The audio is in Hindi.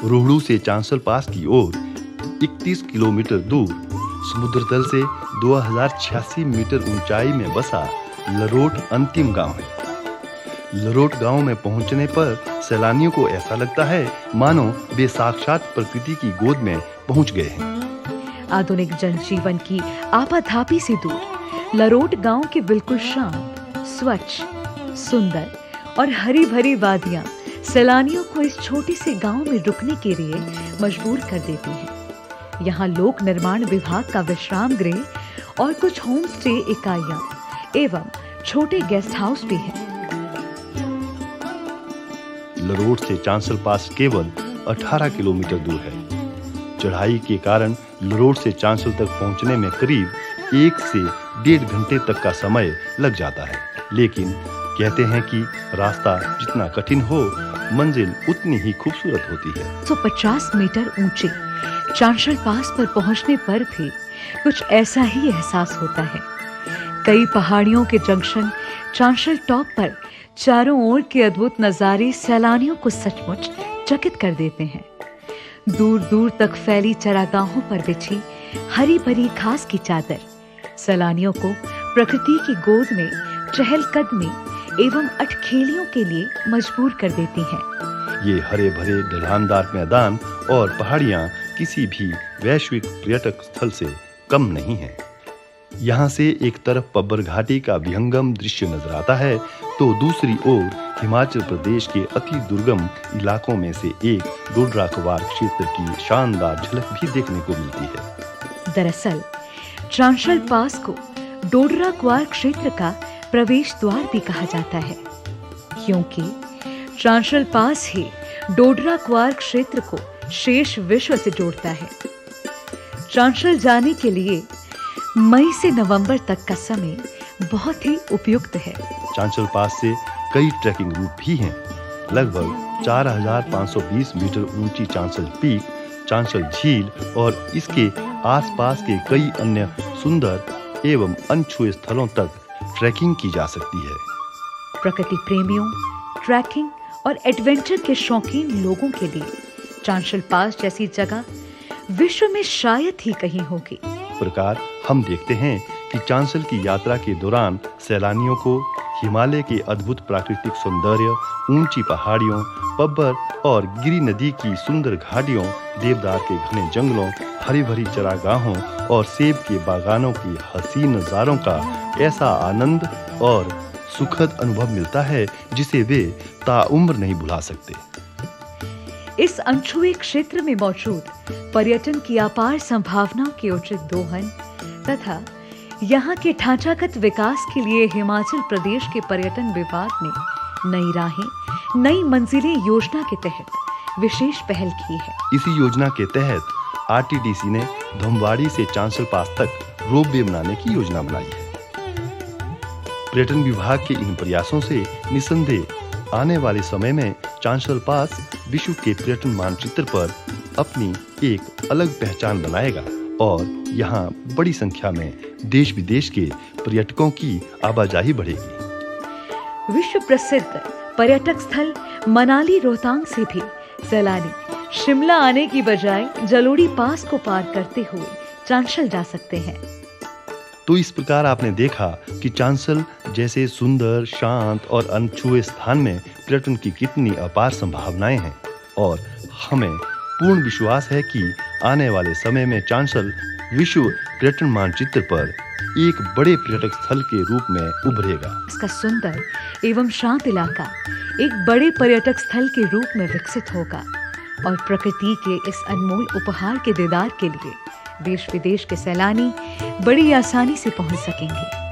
रोहड़ू से चांसल पास की ओर 31 किलोमीटर दूर समुद्र तल से 2086 मीटर ऊंचाई में बसा लरोट अंतिम गांव है। लरोट गांव में पहुंचने पर सैलानियों को ऐसा लगता है मानो वे साक्षात प्रकृति की गोद में पहुंच गए हैं। आधुनिक जनजीवन की आपाधापी से दूर लरोट गांव के बिल्कुल शांत, स्वच्छ, सुंदर और हरी भरी वादियां सैलानियों को इस छोटे से गांव में रुकने के लिए मजबूर कर देती हैं। यहाँ लोक निर्माण विभाग का विश्राम गृह और कुछ होम स्टे इकाइयां एवं छोटे गेस्ट हाउस भी हैं। लरोट से चांसल पास केवल 18 किलोमीटर दूर है। चढ़ाई के कारण लरोट से चांसल तक पहुंचने में करीब 1 से 1.5 घंटे तक का समय लग जाता है, लेकिन कहते हैं कि रास्ता जितना कठिन हो, मंजिल उतनी ही खूबसूरत होती है। 150 मीटर ऊंचे चांसल पास पर पहुंचने पर भी कुछ ऐसा ही एहसास होता है। कई पहाड़ियों के जंक्शन चांसल टॉप पर चारों ओर के अद्भुत नजारे सैलानियों को सचमुच चकित कर देते हैं। दूर दूर तक फैली चरागाहों पर बिछी हरी भरी घास की चादर सैलानियों को प्रकृति की गोद में चहलकदमी एवं अटखेलियों के लिए मजबूर कर देती हैं। ये हरे भरे ढलानदार मैदान और पहाड़ियां किसी भी वैश्विक पर्यटक स्थल से कम नहीं हैं। यहाँ से एक तरफ पब्बर घाटी का विहंगम दृश्य नजर आता है, तो दूसरी ओर हिमाचल प्रदेश के अति दुर्गम इलाकों में से एक डोडरा क्वार क्षेत्र की शानदार झलक भी देखने को मिलती है। दरअसल चांसल पास को डोडरा क्वार क्षेत्र का प्रवेश द्वार भी कहा जाता है, क्योंकि चांसल पास ही डोडरा क्वार क्षेत्र को शेष विश्व से जोड़ता है। चांसल जाने के लिए मई से नवंबर तक का समय बहुत ही उपयुक्त है। चांसल पास से कई ट्रैकिंग रूट भी हैं। लगभग 4520 मीटर ऊंची चांसल पीक, चांसल झील और इसके आसपास के कई अन्य सुंदर एवं अनछुए स्थलों तक ट्रैकिंग की जा सकती है। प्रकृति प्रेमियों, ट्रैकिंग और एडवेंचर के शौकीन लोगों के लिए चांसल पास जैसी जगह विश्व में शायद ही कहीं होगी। प्रकार हम देखते हैं कि चांसल की यात्रा के दौरान सैलानियों को हिमालय के अद्भुत प्राकृतिक सौंदर्य, ऊंची पहाड़ियों, पब्बर और गिरी नदी की सुंदर घाटियों, देवदार के घने जंगलों, हरी भरी चरागाहों और सेब के बागानों की हसीन नजारों का ऐसा आनंद और सुखद अनुभव मिलता है जिसे वे ताउम्र नहीं भुला सकते। इस अनछुए क्षेत्र में मौजूद पर्यटन की अपार संभावनाओं के उचित दोहन तथा यहाँ के ढांचागत विकास के लिए हिमाचल प्रदेश के पर्यटन विभाग ने नई राहें, नई मंजिलें योजना के तहत विशेष पहल की है। इसी योजना के तहत आरटीडीसी ने धमवाड़ी से चांसल पास तक रोपवे बनाने की योजना बनाई है। पर्यटन विभाग के इन प्रयासों से निसंदेह आने वाले समय में चांसल पास विश्व के पर्यटन मानचित्र पर अपनी एक अलग पहचान बनाएगा और यहाँ बड़ी संख्या में देश विदेश के पर्यटकों की आवाजाही बढ़ेगी। विश्व प्रसिद्ध पर्यटक स्थल मनाली रोहतांग से भी सैलानी शिमला आने की बजाय जलोड़ी पास को पार करते हुए चांसल जा सकते हैं। तो इस प्रकार आपने देखा कि चांसल जैसे सुंदर, शांत और अनछुए स्थान में पर्यटन की कितनी अपार संभावनाएं हैं और हमें पूर्ण विश्वास है कि आने वाले समय में चांसल विश्व पर्यटन मानचित्र पर एक बड़े पर्यटक स्थल के रूप में उभरेगा। इसका सुंदर एवं शांत इलाका एक बड़े पर्यटक स्थल के रूप में विकसित होगा और प्रकृति के इस अनमोल उपहार के दीदार के लिए देश विदेश के सैलानी बड़ी आसानी से पहुंच सकेंगे।